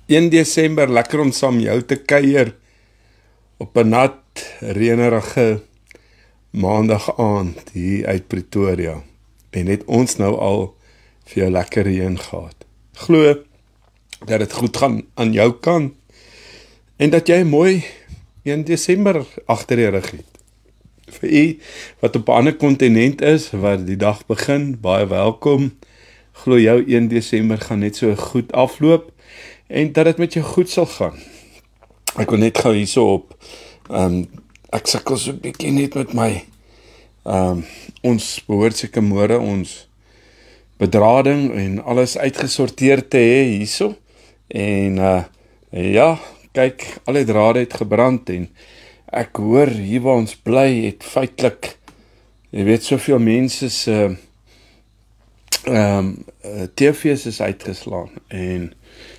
1 Desember, lekker om saam jou te kuier op 'n nat, reënerige maandag aand hier uit Pretoria. En het ons nou al vir jou lekker reën gehad. Glo dat dit goed gaan aan jou kant en dat jy mooi 1 Desember agter die rug het. Vir u wat op 'n ander kontinent is waar die dag begin, baie welkom. Glo jou 1 Desember gaan net so goed afloop en dat dit met jou goed sal gaan. Ek wil net gou hierso op ek sukkel so 'n bietjie net met my ons behoort seker môre ons bedrading en alles uitgesorteer te hê hierso. En ja, kyk, al die drade het gebrand en ek hoor hier waar ons bly het feitelik, jy weet, soveel mense se TV's is uitgeslaan en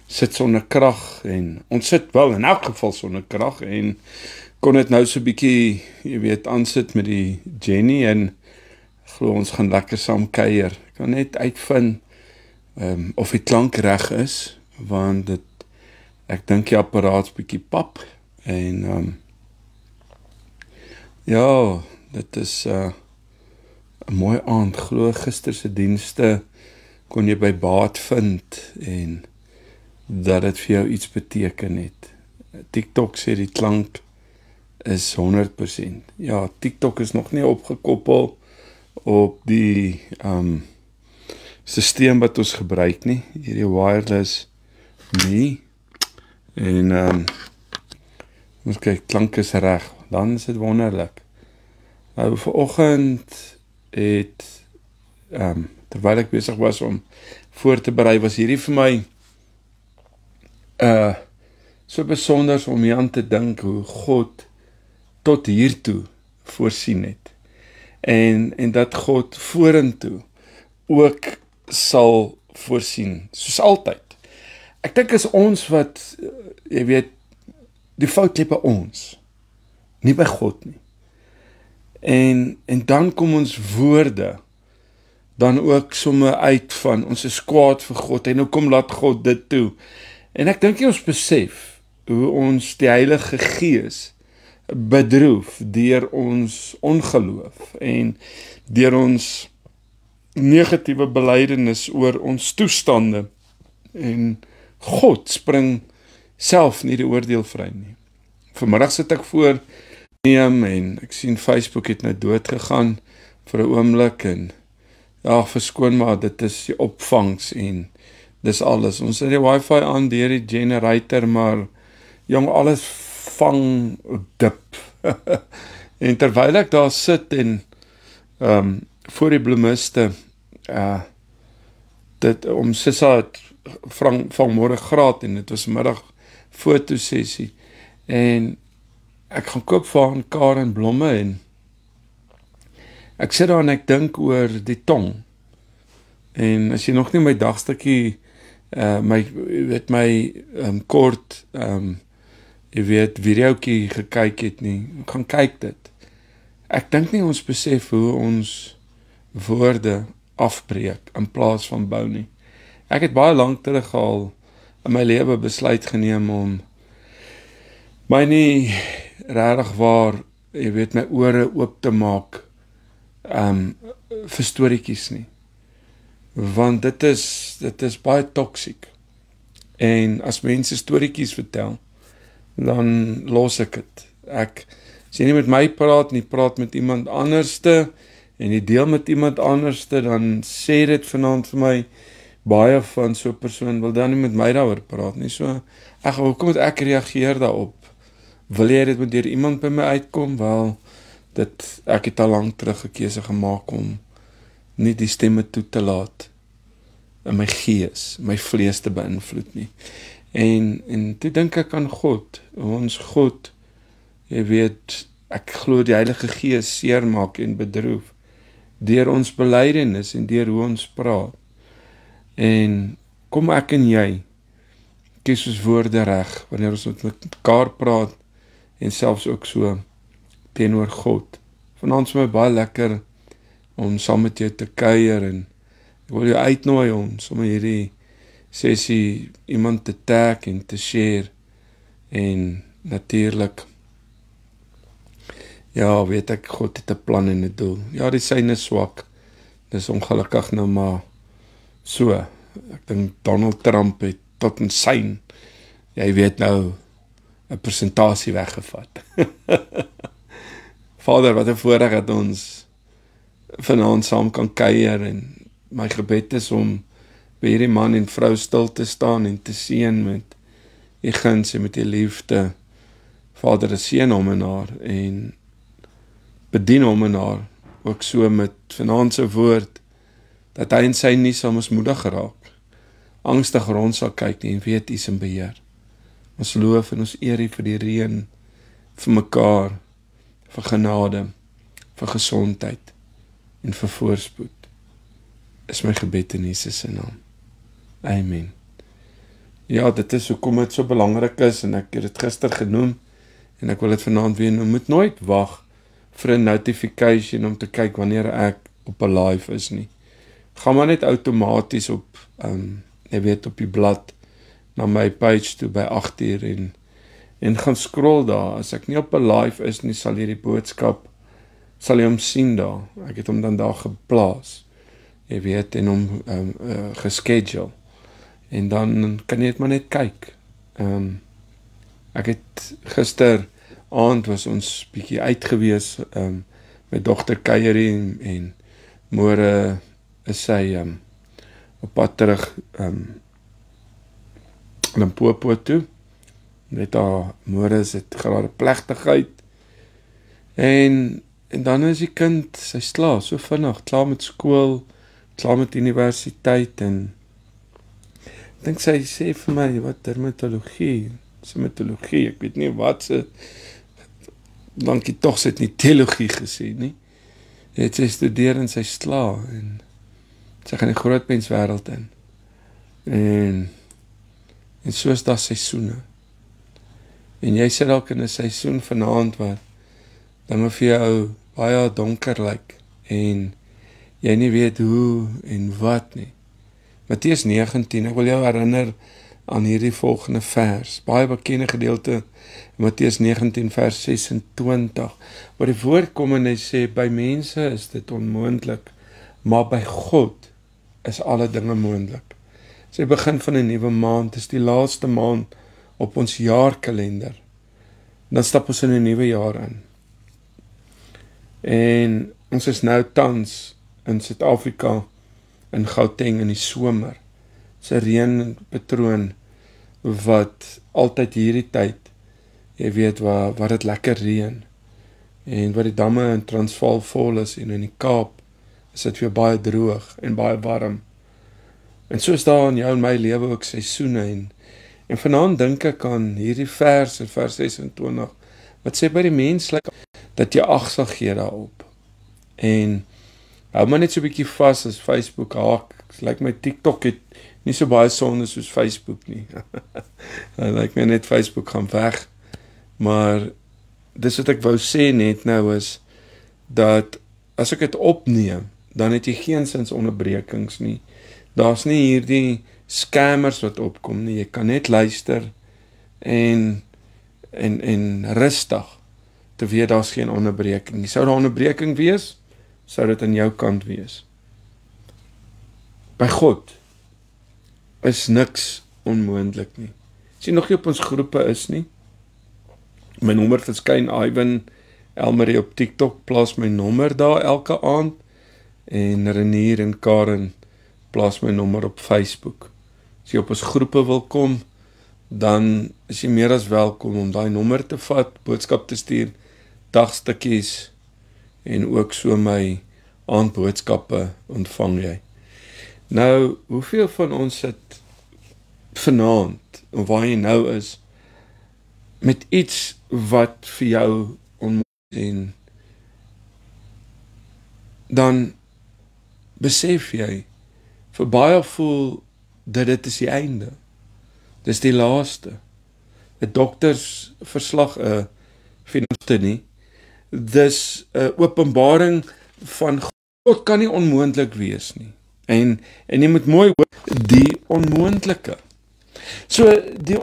sit sonder krag en ons sit wel in elk geval sonder krag en kon dit nou so 'n bietjie, jy weet, aansit met die Jenny en glo ons gaan lekker saam kuier. Ek kan net uitvind of die klank reg is, want ek dink die apparaat's bietjie pap en ja, dit is 'n mooi aand. Glo gister se dienste kon jy by baat vind en dat dit vir jou iets beteken het. TikTok sê die klank is 100%. Ja, TikTok is nog nie opgekoppel op die stelsel wat ons gebruik nie, hierdie wireless nie. En ons kyk, klank is reg, dan is dit wonderlik. Nou vanoggend het terwyl ek besig was om voor te berei, was hierdie vir my so besonder om hier aan te dink hoe God tot hiertoe voorsien het. En dat God vorentoe ook sal voorsien, soos altyd. Ek dink is ons wat, jy weet, die fout lê by ons, nie by God nie. En dan kom ons woorde dan ook somme uit van ons is kwaad vir God en nou kom laat God dit toe. En ek dink jy ons besef hoe ons die Heilige Gees bedroef deur ons ongeloof en deur ons negatiewe belydenis oor ons toestande. En God spring self nie die oordeel vry nie. Vanmiddag sit ek voor en ek sien Facebook het nou dood gegaan vir 'n oomblik en ja, verskoon maar, dit is die opvangs en dis alles. Ons het die wifi aan deur die generator, maar jong, alles vang dip. En terwyl ek daar sit en voor die bloemiste dit om Sissa het vanmôre graad en dit was middag fotosessie en ek gaan koop vir haar 'n kar en blomme en ek sit daar en ek dink oor die tong. En as jy nog nie my dagstukkie my kort jy weet videoetjie gekyk het nie, gaan kyk dit. Ek dink nie ons besef hoe ons woorde afbreek in plaas van bou nie. Ek het baie lank terug al in my lewe besluit geneem om my nie regtig waar, jy weet, my ore oop te maak vir storieetjies nie. Want dit is baie toksiek. En as mense storieetjies vertel, dan los ek dit. As jy nie met my praat nie, praat met iemand anderste en jy deel met iemand anderste, dan sê dit vanaand vir my baie van so 'n persoon wil dan nie met my daaroor praat nie. So, hoekom moet ek reageer daarop? Wil jy dit moet deur iemand by my uitkom? Wel, ek het al lank terug 'n keuse gemaak om nie die stemme toe te laat in my gees, my vlees te beïnvloed nie. En toe dink ek aan God, ons God, jy weet, ek glo die Heilige Gees seermaak en bedroef deur ons belydenis en deur hoe ons praat. En kom ek en jy kies ons woorde reg wanneer ons met mekaar praat en selfs ook so teenoor God. Vanaand is my baie lekker om saam met jou te kuier en ek wil jou uitnooi om sommer hierdie sessie iemand te tag en te share en natuurlik ja, weet ek, God het 'n plan en 'n doel. Ja, die syne is swak. Dis ongelukkig nou maar so. Ek dink Donald Trump het tot 'n syn, jy weet nou, 'n persentasie weggevat. Vader, wat 'n voorreg dat ons vanaand saam kan kuier en my gebed is om by hierdie man en vrou stil te staan en te seën met die guns en met die liefde. Vader, seën hom en haar en bedien hom en haar ook so met vanaand se woord, dat hy en sy nie sal mismoedig geraak, angstig rond sal kyk nie en weet U is in beheer. Ons loof en ons eer U vir die reën, vir mekaar, vir genade, vir gesondheid en vir voorspoed. Is my gebed in Jesus se naam. Amen. Ja, dit is hoekom dit so belangrik is en ek het dit gister genoem en ek wil dit vanaand weer noem. Moet nooit wag vir 'n notification om te kyk wanneer ek op 'n live is nie. Gaan maar net outomaties op jy weet op die blad na my page toe by 8:00 en gaan scroll daar. As ek nie op 'n live is nie, sal hierdie boodskap sal jy hom sien daar. Ek het hom dan daar geplaas. Jy weet en hom geschedule. En dan kan jy dit maar net kyk. Ek het gister aand was ons bietjie uit gewees met dogter Keirie en môre is sy op pad terug Limpopo toe. Net daar môre is dit gerade plegtigheid. En dan is die kind, sy's klaar, so vinnig, klaar met skool, klaar met universiteit en ek dink sy sê vir my, wat dermatologie, sematologie, ek weet nie wat sy, dankie tog sy het nie teologie gesê nie, het sy studeer en sy's klaar en sy gaan die groot mens wêreld in en so is daar seisoene en jy sit dalk in 'n seisoen vanaand wat dinge vir jou baie donker lyk en jy nie weet hoe en wat nie. Matteus 19, ek wil jou herinner aan hierdie volgende vers, baie bekende gedeelte, Matteus 19 vers 26, waar die woord kom en hy sê, by mense is dit onmoontlik, maar by God is alle dinge moontlik. Dis die begin van 'n nuwe maand, dis die laaste maand op ons jaarkalender, dan stap ons in 'n nuwe jaar in. En ons is nou tans in Suid-Afrika, in Gauteng in die somer. Dis 'n reënpatroon wat altyd hierdie tyd, jy weet waar dit lekker reën en waar die damme in Transvaal vol is en in die Kaap is dit weer baie droog en baie warm. En so is daar in jou en my lewe ook seisoene en vanaand dink ek aan hierdie vers in vers 26 wat sê by die menslik dat jy ag sal gee daarop. En hou maar net so 'n bietjie vas as Facebook haak. Lyk my TikTok het nie so baie sonde soos Facebook nie. Lyk my net Facebook gaan weg. Maar dis wat ek wou sê net nou is dat as ek dit opneem, dan het jy geen sinsonderbrekings nie. Daar's nie hierdie scammers wat opkom nie. Jy kan net luister en rustig te weet daar's geen onderbreking. Sou daar onderbreking wees, sou dit aan jou kant wees. By God is niks onmoontlik nie. As jy nog nie op ons groepe is nie, my nommer verskyn Ivan Elmarie op TikTok, plaas my nommer daar elke aand, en Renier en Karen plaas my nommer op Facebook. As jy op ons groepe wil kom, dan is jy meer as welkom om daai nommer te vat, boodskap te stuur, dagstukkies, en ook so my aandboodskappe ontvang jy. Nou, hoeveel van ons sit vanaand, of waar jy nou is, met iets wat vir jou onmoontlik en dan besef jy, vir baie voel dat dit is die einde. Dis die laaste. 'n doktersverslag, finanste nie. Dis 'n openbaring van God kan nie onmoontlik wees nie. En jy moet mooi hoor, die onmoontlike. So die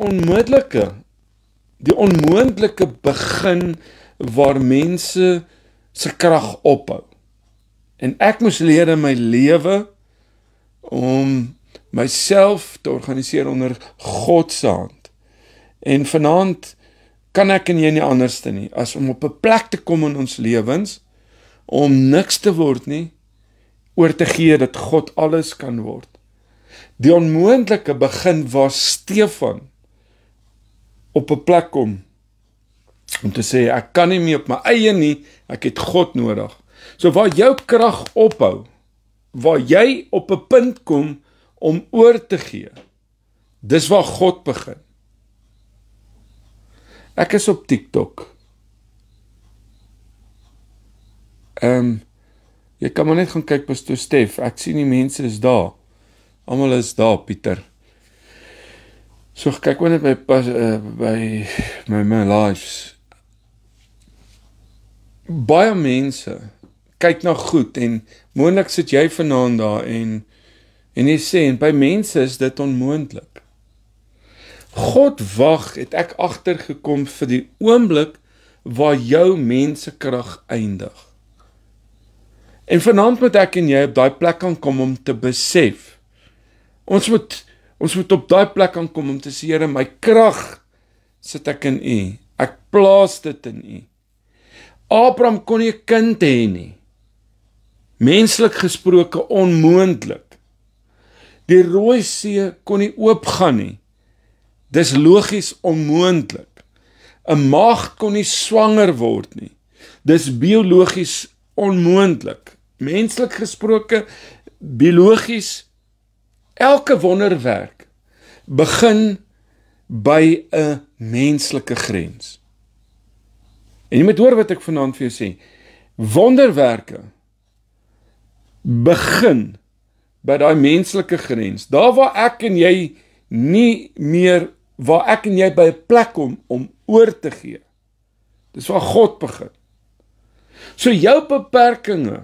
onmoontlike begin waar mense se krag ophou. En ek moes leer in my lewe om myself te organiseer onder God se hand. En vanaand kan ek en jy nie anderste nie, as om op 'n plek te kom in ons lewens, om niks te word nie, oor te gee dat God alles kan word. Die onmoontlike begin waar Stefan op 'n plek kom, om te sê, ek kan nie meer op my eie nie, ek het God nodig. So waar jou krag ophou, waar jy op 'n punt kom om oor te gee, dis waar God begin. Ek is op TikTok. Jy kan maar net gaan kyk Pastor Stef, ek sien die mense is daar. Almal is daar, Pieter. So kyk maar net by my lives. Baie mense kyk na goed en moontlik sit jy vanaand daar en jy sê, en by mense is dit onmoontlik. God wag, het ek agtergekom vir die oomblik waar jou mensekrag eindig. En vanaand moet ek en jy op daai plek kan kom om te besef. Ons moet op daai plek kan kom om te sê, Here, my krag sit ek in U. Ek plaas dit in U. Abraham kon nie 'n kind hê nie. Menslik gesproke onmoontlik. Die Rooi See kon nie oopgaan nie. Dis logies onmoontlik. 'n Maagd kon nie swanger word nie. Dis biologies onmoontlik. Menslik gesproke, biologies, elke wonderwerk begin by 'n menslike grens. En jy moet hoor wat ek vanaand vir jou sê. Wonderwerke begin by daai menslike grens. Daar waar ek en jy nie meer, waar ek en jy by 'n plek kom om oor te gee. Dis waar God begin. So jou beperkinge,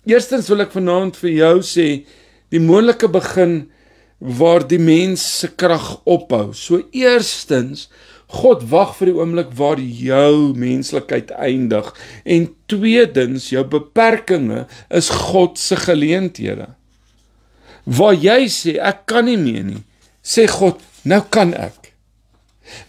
eerstens wil ek vanaand vir jou sê, die moontlike begin waar die mens se krag ophou. So eerstens, God wag vir die oomblik waar jou menslikheid eindig. En tweedens, jou beperkinge is God se geleenthede. Waar jy sê, ek kan nie meer nie, sê God, nou kan ek.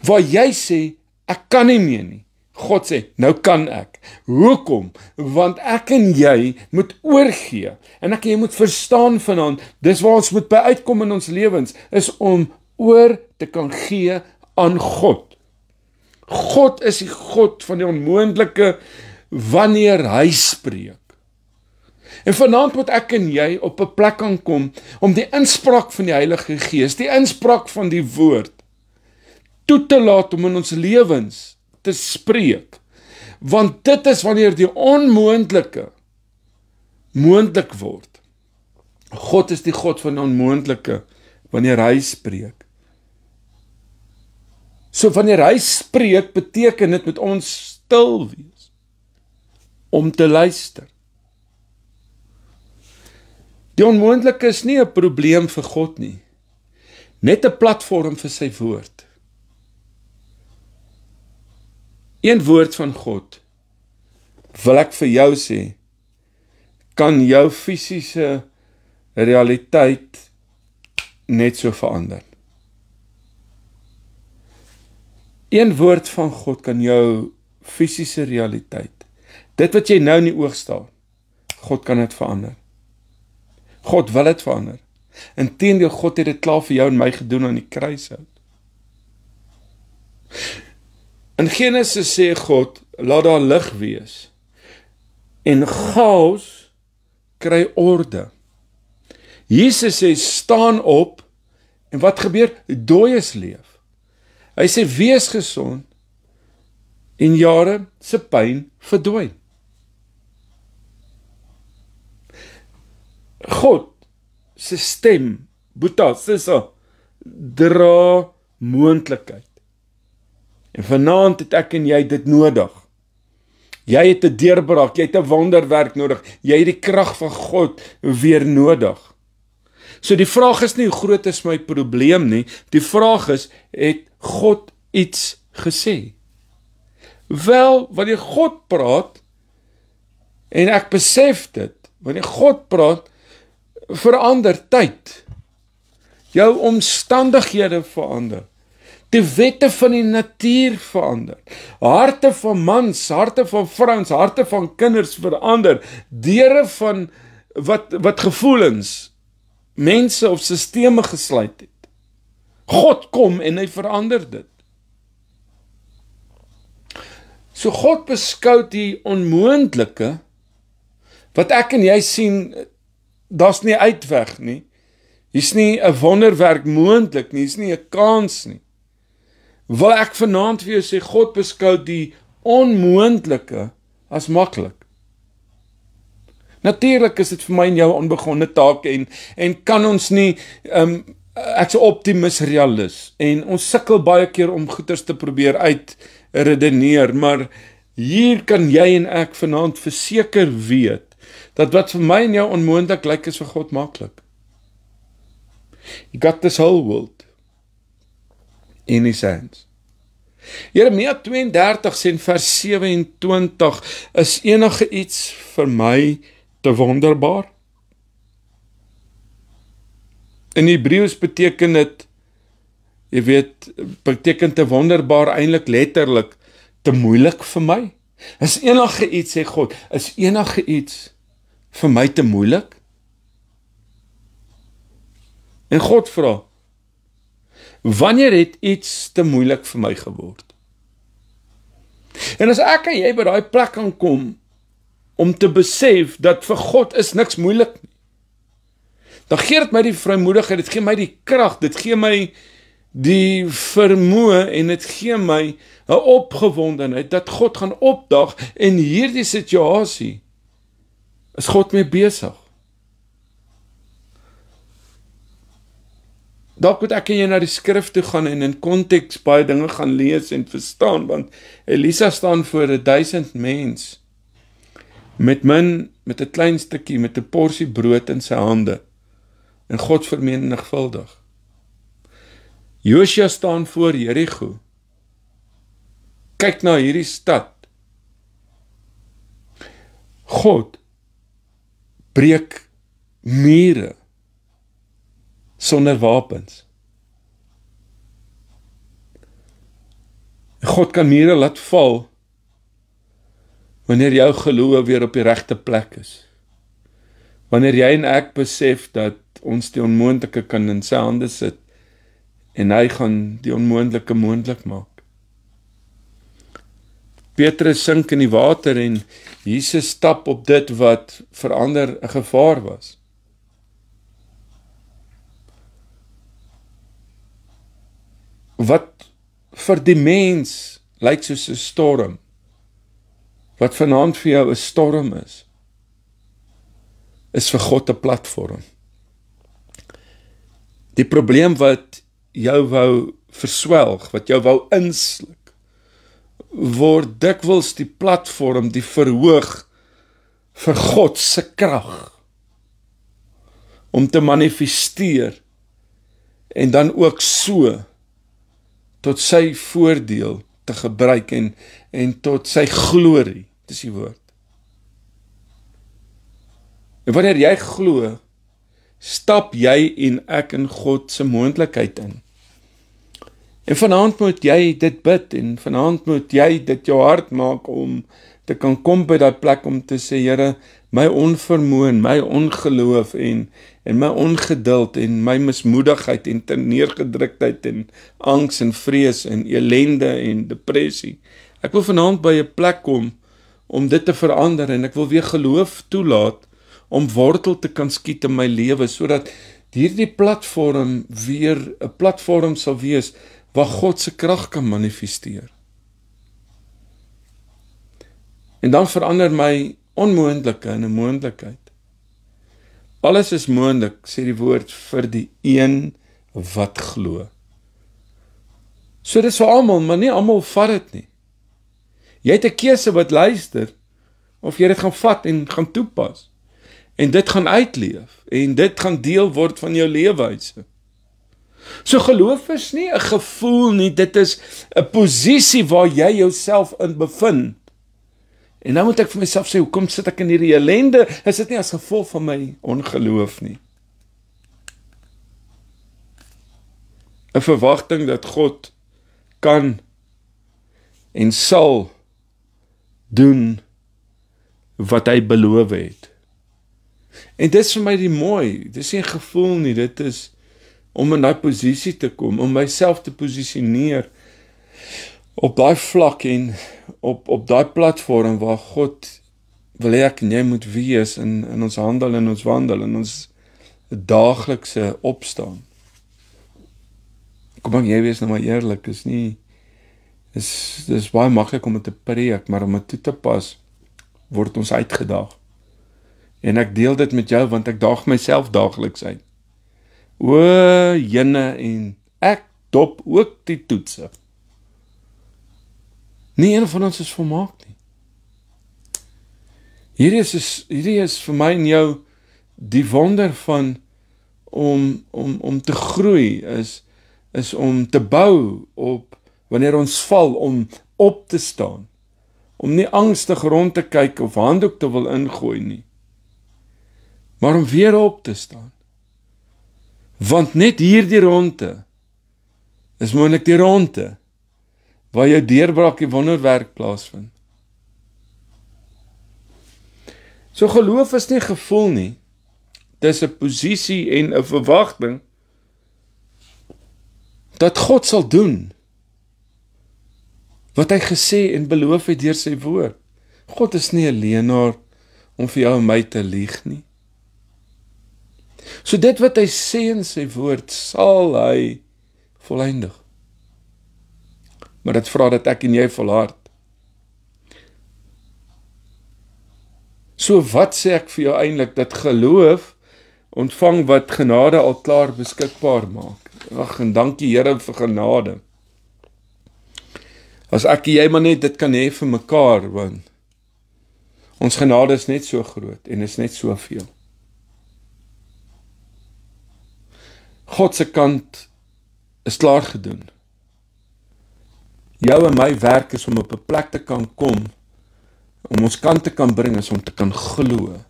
Waar jy sê, ek kan nie meer nie, God sê, nou kan ek. Hoekom? Want ek en jy moet oorgee. En ek en jy moet verstaan vanaand, dis waar ons moet by uitkom in ons lewens, is om oor te kan gee aan God. God is die God van die onmoontlike wanneer hy spreek. En vanaand moet ek en jy op 'n plek kan kom om die inspraak van die Heilige Gees, die inspraak van die woord, toe te laat om in ons lewens te spreek. Want dit is wanneer die onmoontlike moontlik word. God is die God van die onmoontlike wanneer hy spreek. So wanneer hy spreek, beteken dit met ons stil wees om te luister. Die onmoontlike is nie 'n probleem vir God nie, net 'n platform vir sy woord. Een woord van God, wil ek vir jou sê, kan jou fisiese realiteit net so verander. Een woord van God kan jou fisiese realiteit, dit wat jy nou in die oog staar, God kan dit verander. God wil dit verander. Inteendeel, God het dit klaar vir jou en my gedoen aan die kruishout. In Genesis sê God, laat daar lig wees. En chaos kry orde. Jesus sê, staan op, en wat gebeur? Dooies leef. Hy sê, wees gesond, en jare se pyn verdwyn. God se stem, Boeta, sissa, dra moontlikheid. En vanaand het ek en jy dit nodig. Jy het 'n deurbraak, jy het 'n wonderwerk nodig. Jy het die krag van God weer nodig. So die vraag is nie hoe groot is my probleem nie, die vraag is, het God iets gesê? Wel, wanneer God praat, en ek besef dit, wanneer God praat, verander tyd. Jou omstandighede verander. Die wette van die natuur verander. Harte van mans, harte van vrouens, harte van kinders verander. Deure van wat gevoelens, mense of sisteme gesluit het. God kom en hy verander dit. So God beskou die onmoontlike, wat ek en jy sien, daar's nie uitweg nie. Hier's nie 'n wonderwerk moontlik nie, hier's nie 'n kans nie. Wil ek vanaand vir jou sê, God beskou die onmoontlike as maklik. Natuurlik is dit vir my en jou onbegonne taak en kan ons nie, ek's 'n optimis realis en ons sukkel baie keer om goeders te probeer uitredeneer, maar hier kan jy en ek vanaand verseker weet, dat wat vir my en jou onmoontlik lyk is vir God maklik. You got this whole world in his hands. Jeremia 32 sê in vers 27, is enige iets vir my te wonderbaar? In Hebreëus beteken dit, jy weet, beteken te wonderbaar eintlik letterlik te moeilik vir my? Is enige iets, sê God, is enige iets vir my te moeilik? En God vra, wanneer het iets te moeilik vir my geword? En as ek en jy by daai plek kan kom, om te besef, dat vir God is niks moeilik nie, dan gee dit my die vrymoedigheid, dit gee my die krag, dit gee my die vermoë, en dit gee my 'n opgewondenheid, dat God gaan opdag, en hierdie situasie, is God mee besig. Dalk moet ek en jy na die skrif toe gaan en in konteks baie dinge gaan lees en verstaan, want Elisa staan voor 1000 mens, met 'n klein stukkie, met 'n porsie brood in sy hande, en God vermenigvuldig. Josua staan voor Jerigo, kyk na hierdie stad, God breek mure sonder wapens. God kan mure laat val wanneer jou geloof weer op die regte plek is. Wanneer jy en ek besef dat ons die onmoontlike kan in sy hande sit en hy gaan die onmoontlike moontlik maak. Petrus sink in die water en Jesus stap op dit wat vir ander 'n gevaar was. Wat vir die mens lyk soos 'n storm, wat vanaand vir jou 'n storm is vir God 'n platform. Die probleem wat jou wou verswelg, wat jou wou insluk, word dikwels die platform, die verhoog vir God se krag om te manifesteer en dan ook so tot sy voordeel te gebruik en tot sy glorie, dis die woord. En wanneer jy glo, stap jy en ek in God se moontlikheid in. En vanaand moet jy dit bid, en vanaand moet jy dit jou hart maak om te kan kom by daai plek om te sê, Here, my onvermoë, my ongeloof en my ongeduld en my mismoedigheid en terneergedruktheid en angs en vrees en elende en depressie. Ek wil vanaand by 'n plek kom om dit te verander, en ek wil weer geloof toelaat om wortel te kan skiet in my lewe, sodat hierdie platform weer 'n platform sal wees waar God se krag kan manifesteer. En dan verander my onmoontlike in 'n moontlikheid. Alles is moontlik, sê die woord, vir die een wat glo. So dis vir almal, maar nie almal vat dit nie. Jy het 'n keuse wat luister, of jy dit gaan vat en gaan toepas. En dit gaan uitleef. En dit gaan deel word van jou leefwyse. So geloof is nie 'n gevoel nie, dit is 'n posisie waar jy jouself in bevind. En nou moet ek vir myself sê, hoekom sit ek in hierdie ellende? Is dit nie as gevolg van my ongeloof nie? 'n verwagting dat God kan en sal doen wat hy beloof het. En dit is vir my die mooi, dit is nie 'n gevoel nie, dit is om in daai posisie te kom, om myself te posisioneer op daai vlak en op daai platform waar God wil hê ek en jy moet wees in ons handel en ons wandel, in ons daaglikse opstaan. Kom aan, jy wees nou maar eerlik, dis baie maklik om dit te preek, maar om dit toe te pas, word ons uitgedaag. En ek deel dit met jou, want ek daag myself daagliks uit. O, jene, en ek dop ook die toetse. Nie een van ons is volmaak nie. Hierdie is vir my en jou die wonder van om te groei, is om te bou op, wanneer ons val, om op te staan. Om nie angstig rond te kyk of handdoek te wil ingooi nie. Maar om weer op te staan. Want net hierdie ronde is moontlik die ronde waar jou deurbraak die wonderwerk plaasvind. So geloof is nie gevoel nie. Dit is 'n posisie en 'n verwagting dat God sal doen wat hy gesê en beloof het deur sy woord. God is nie 'n leienaar om vir jou en my te lieg nie. So dit wat hy sê in sy woord, sal hy voleindig. Maar dit vra dat ek en jy volhard. So wat sê ek vir jou eintlik, dat geloof ontvang wat genade al klaar beskikbaar maak. Ag, en dankie Here vir genade. As ek en jy maar net dit kan hê vir mekaar, want ons genade is net so groot en is net soveel. God se kant is klaar gedoen. Jou en my werk is om op 'n plek te kan kom, om ons kant te kan bring, is om te kan glo.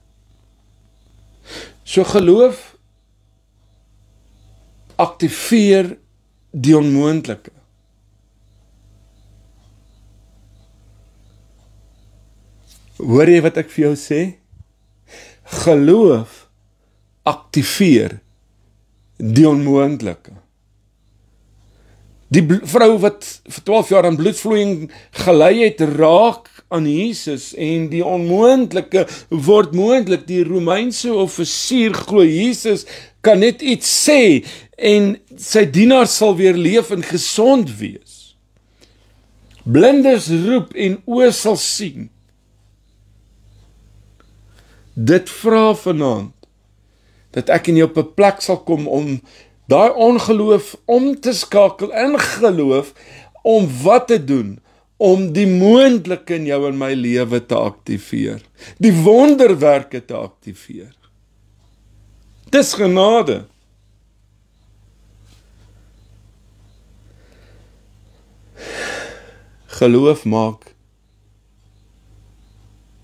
So geloof aktiveer die onmoontlike. Hoor jy wat ek vir jou sê? Geloof aktiveer die onmoontlike. Die vrou wat vir 12 jaar aan bloedvloeiing gelei het, raak aan Jesus en die onmoontlike word moontlik. Die Romeinse offisier glo Jesus kan net iets sê en sy dienaar sal weer leef en gesond wees. Blindes roep en oë sal sien. Dit vra vanaand dat ek en jy op 'n plek sal kom om daai ongeloof om te skakel in geloof, om wat te doen? Om die moontlike in jou en my lewe te aktiveer. Die wonderwerke te aktiveer. Dis genade. Geloof maak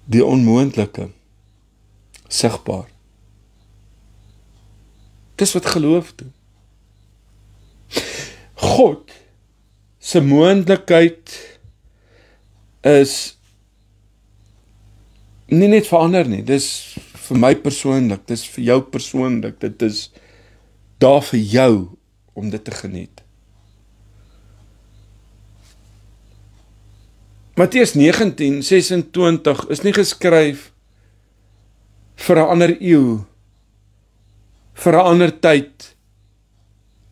die onmoontlike sigbaar. Dis wat geloof doen. God se moontlikheid is nie net verander nie, dis vir my persoonlik, dis vir jou persoonlik, dit is daar vir jou om dit te geniet. Matteus 19:26 is nie geskryf vir 'n ander eeu, vir 'n ander tyd,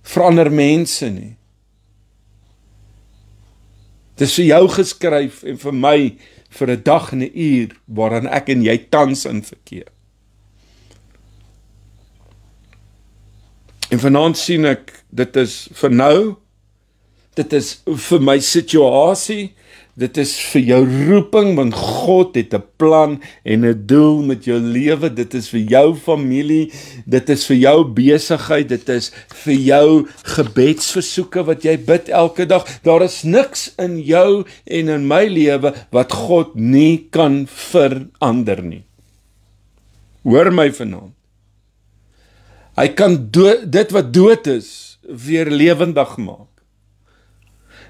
vir ander mense nie. Dit is vir jou geskryf en vir my vir 'n dag en 'n uur waarin ek en jy tans in verkeer. En vanaand sien ek, dit is vir nou, dit is vir my situasie, Dit is vir jou roeping, want God het 'n plan en 'n doel met jou lewe. Dit is vir jou familie, dit is vir jou besigheid, dit is vir jou gebedsversoeke wat jy bid elke dag. Daar is niks in jou en in my lewe wat God nie kan verander nie. Hoor my vanaand. Hy kan dit wat dood is, weer lewendig maak.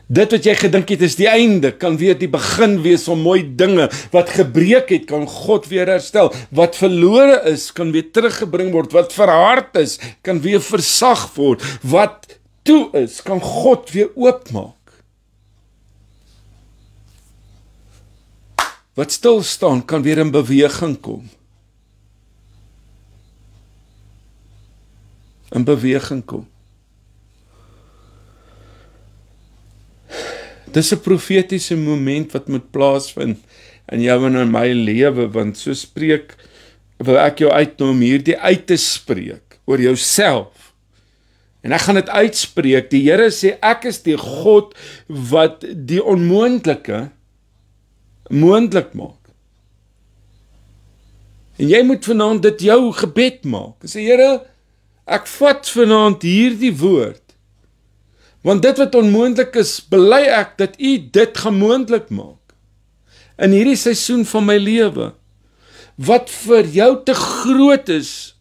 Dit wat jy gedink het is die einde, kan weer die begin wees van mooi dinge. Wat gebreek het, kan God weer herstel. Wat verlore is, kan weer teruggebring word. Wat verhard is, kan weer versag word. Wat toe is, kan God weer oopmaak. Wat stil staan, kan weer in beweging kom. In beweging kom. Dis 'n profetiese moment wat moet plaasvind in jou en in my lewe, want so spreek, wil ek jou uitnooi om hierdie uit te spreek, oor jouself. En ek gaan dit uitspreek, die Here sê, ek is die God wat die onmoontlike moontlik maak. En jy moet vanaand dit jou gebed maak. Sê, Here, ek vat vanaand hierdie woord, want dit wat onmoontlik is, bely ek dat U dit gaan moontlik maak. In hierdie seisoen van my lewe, wat vir jou te groot is,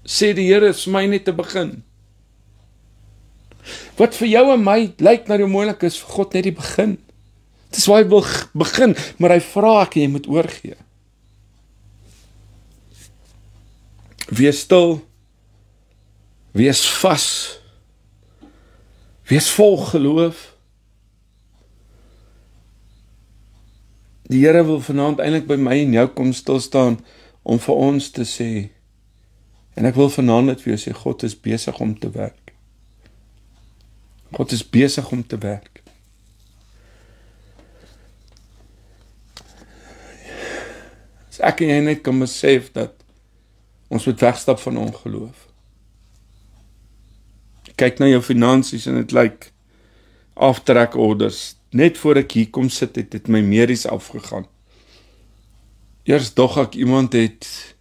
sê die Here, is my net te begin. Wat vir jou en my lyk na die moontlik is, vir God net die begin. Dit is waar hy wil begin, maar hy vra ek en jy moet oorgee. Wees stil, wees vas, wees vol geloof. Die Here wil vanaand eintlik by my en jou kom stil staan om vir ons te sê, en ek wil vanaand net vir jou sê, God is besig om te werk. God is besig om te werk. As ek en jy net kan besef dat ons moet wegstap van ongeloof. Kyk na jou finansies en dit lyk aftrekorders. Net voor ek hier kom sit, het my medies afgegaan. Eers dog ek iemand het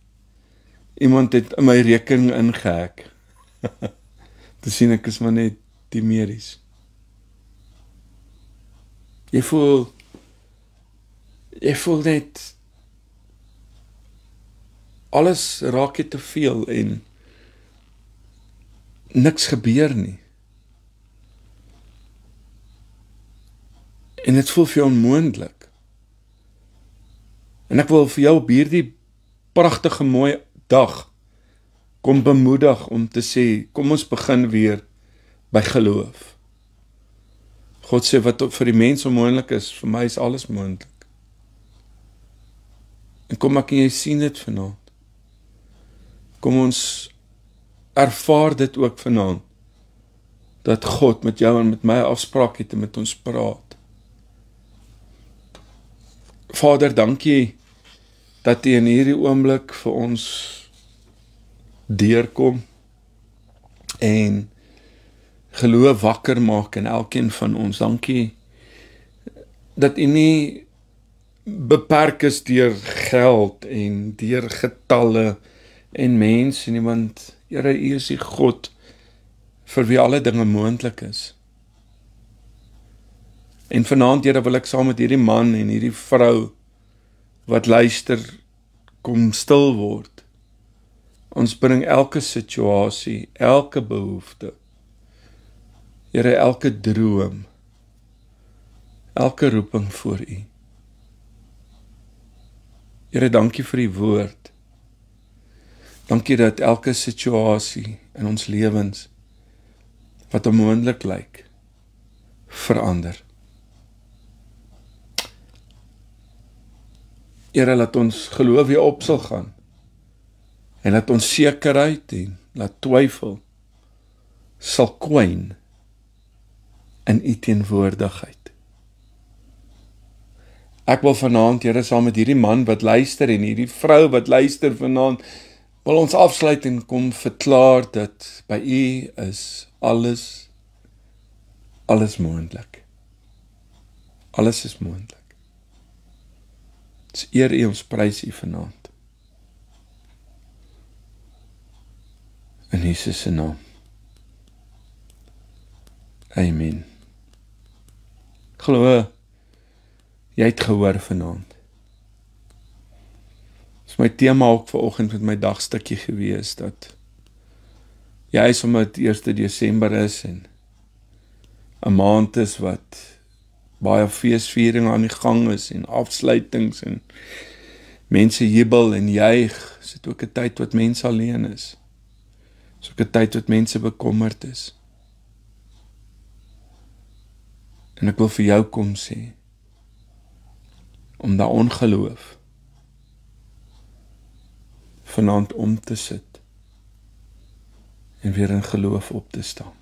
in my rekening ingehek. Toe sien ek is maar net die medies. Jy voel net alles raak jy te veel en niks gebeur nie. En dit voel vir jou onmoontlik. En ek wil vir jou op hierdie pragtige mooi dag kom bemoedig om te sê, kom ons begin weer by geloof. God sê wat vir die mens onmoontlik is, vir my is alles moontlik. En kom ek en jy sien dit vanaand. Kom ons ervaar dit ook vanaand, dat God met jou en met my afspraak het en met ons praat. Vader, dankie dat U in hierdie oomblik vir ons deurkom en geloof wakker maak in elkeen van ons. Dankie dat U nie beperk is deur geld en deur getalle en mense nie, want Here, U is die God vir wie alle dinge moontlik is. En vanaand, Here, wil ek saam met hierdie man en hierdie vrou wat luister, kom stil word. Ons bring elke situasie, elke behoefte, Here, elke droom, elke roeping voor U. Here, dankie vir die woord. Dankie dat elke situasie in ons lewens wat onmoontlik lyk, verander. Here, laat ons geloof weer op sal gaan en laat ons sekerheid en laat twyfel sal kwyn in U teenwoordigheid. Ek wil vanaand, Here, saam met hierdie man wat luister en hierdie vrou wat luister vanaand, wil ons afsluit en kom verklaar dat by U is alles moontlik. Alles is moontlik. Dis eer U, ons prys U vanaand. In Jesus se naam. Amen. Glo, jy het gehoor vanaand. Dis my tema ook vanoggend met my dagstukkie gewees, dat juis omdat 1 Desember is en 'n maand is wat baie feesviering aan die gang is en afsluitings en mense jubel en juig, is dit ook 'n tyd wat mense alleen is. Is ook 'n tyd wat mense bekommerd is. En ek wil vir jou kom sê, om daai ongeloof vanaand om te sit en weer in geloof op te staan.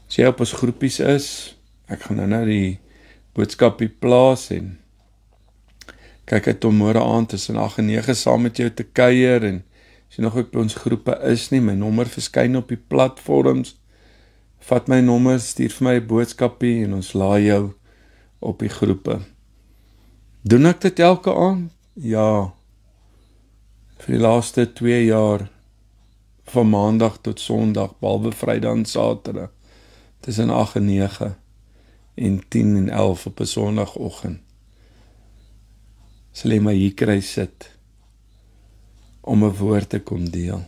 As jy op ons groepies is, ek gaan nou die boodskapie plaas en kyk uit om môre aand tussen 8 en 9 saam met jou te kuier, en as jy nog op ons groepe is nie, my nommer verskyn op die platforms, vat my nommer, stuur vir my 'n boodskapie en ons laai jou op die groepe. Doen ek dit elke aand? Ja. Vir die laaste 2 jaar, van maandag tot sondag, behalwe Vrydag en Saterdag, tussen 8 en 9 en 10 en 11 op 'n Sondagoggend. Sal jy my hier kry sit om 'n woord te kom deel.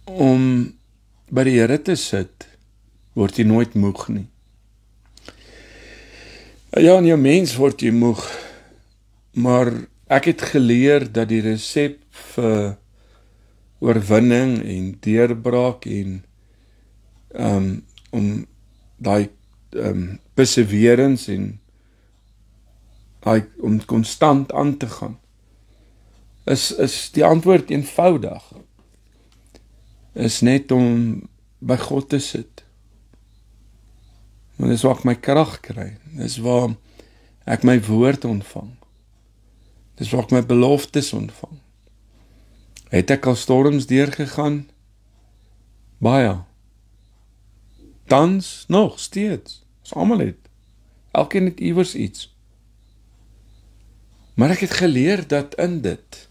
Om by die Here te sit, word jy nooit moeg nie. Ja, in jou mens word jy moeg, maar ek het geleer dat die resep vir oorwinning en deurbraak en om daai perseverance en om konstant aan te gaan, is die antwoord eenvoudig. Is net om by God te sit. Want dis waar ek my krag kry. Dis waar ek my woord ontvang. Dis waar ek my beloftes ontvang. Het ek al storms deurgegaan? Baie. Tans nog steeds. Ons almal het. Elkeen het iewers iets. Maar ek het geleer dat in dit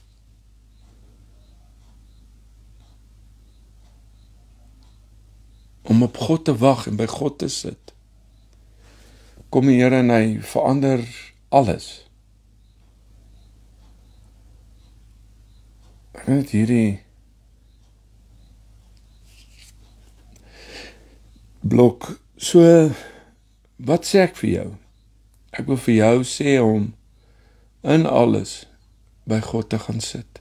om op God te wag en by God te sit, kom die Here en hy verander alles. Ek het hierdie blok, so, wat sê ek vir jou? Ek wil vir jou sê om in alles by God te gaan sit,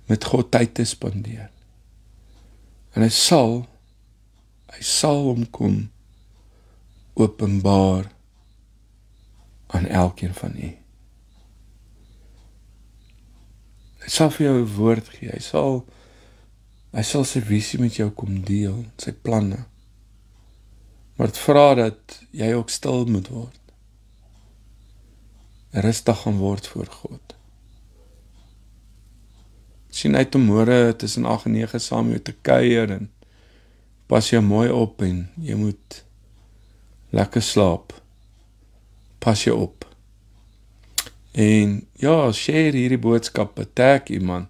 met God tyd te spandeer. En hy sal hom kom openbaar aan elkeen van u. Hy sal vir jou 'n woord gee, hy sal sy visie met jou kom deel, sy planne. Maar dit vra dat jy ook stil moet word. Rustig gaan word voor God. Sien uit om môre tussen 8 en 9 saam met jou te kuier en pas jou mooi op en jy moet lekker slaap. Pas jou op. En ja, share hierdie boodskappe, tag iemand.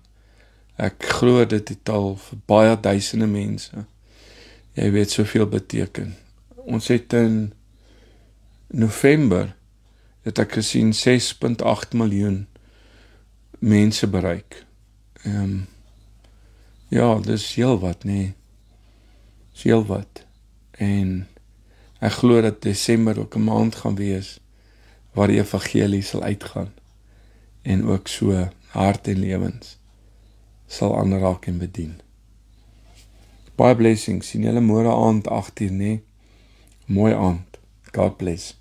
Ek glo dit het al vir baie duisende mense. Jy weet soveel beteken. Ons het in November, het ek gesien 6.8 miljoen mense bereik. Ja, dis heel wat, nee. Dis heel wat. En ek glo dat Desember ook 'n maand gaan wees waar die evangelie sal uitgaan en ook so hart en lewens sal aanraak en bedien. Baie blessings. Sien julle môre aand 8:00, nee. Mooi aand. God bless.